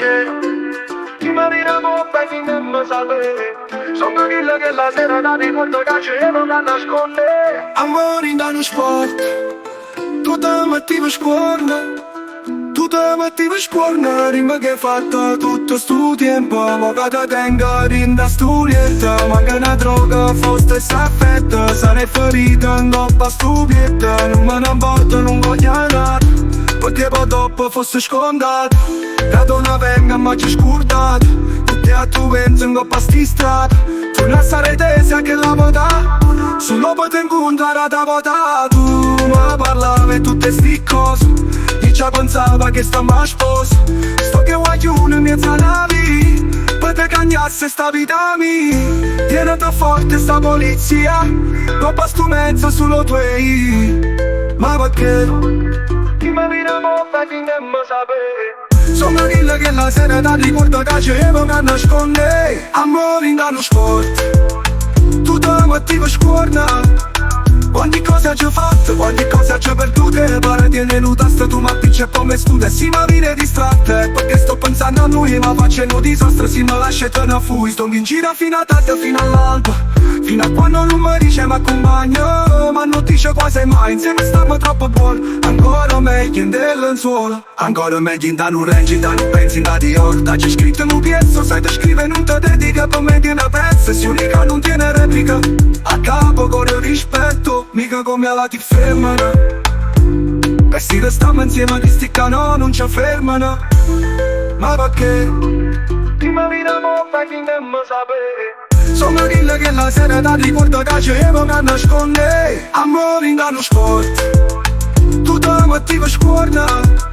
perché ti mariniamo per finire mi sapere. Sono quello che la sera da ricordo che e non la nasconde. Amore in uno sport, tu te metti per scuola. Tu te metti per scuola, rima che hai fatto tutto sto tempo. Ma che te tengo in da studietta. Manca una droga, forse s'affetta. Sarei ferita in coppa stupietta. Non me ne importa, non voglio andare, perché poi dopo fosse scontato. Dato una venga ma ci scurtato. Tutti a tu pensi in coppa sti strati. Tu non sarai tesa che la vota. Solo poi ti incontrare da vota. Tu mi parlavi tutte sti cose. Già pensava che sta ma sposo. Sto che guaglione in mezzo alla vita. Poi te cagnasse sta vita mia. Tieniti forte sta polizia. Coppa sto mezzo solo tuoi. Ma perché? Ti mi vediamo per finire mi sapere. Sono quello che la sera da ricordo che c'avevo che nasconde. Amore in uno sport, tu te metti per scuola. Ogni cosa ci ho fatto, ogni cosa ci ho perduto. Pare tiene un tasto, tu mi appicci come studia. Si mi viene distratte, perché sto pensando a noi. Ma facendo un disastro, si mi lascia e te ne fui. Sto in giro fino a tardi, fino all'alba. Fino a quando non mi dice mi accompagno. Ma non dice quasi mai, insieme stiamo troppo buoni. Ancora meglio in del lenzuolo. Ancora meglio in da un range, in da un pensi, in da di orta. C'è scritto in un pezzo, sai te scrive non te dedica. Per me tiene pezzo, si unica non tiene replica. A capo con il rispetto, mica come alla ti fermano. E si restiamo insieme, ti sticcano, non ci fermano. Ma perché? Prima vediamo per finire mi sapere. Sono quello che la sera da ricordo che c'avevo che nasconde. Amore in uno sport, tu te metti per scuola.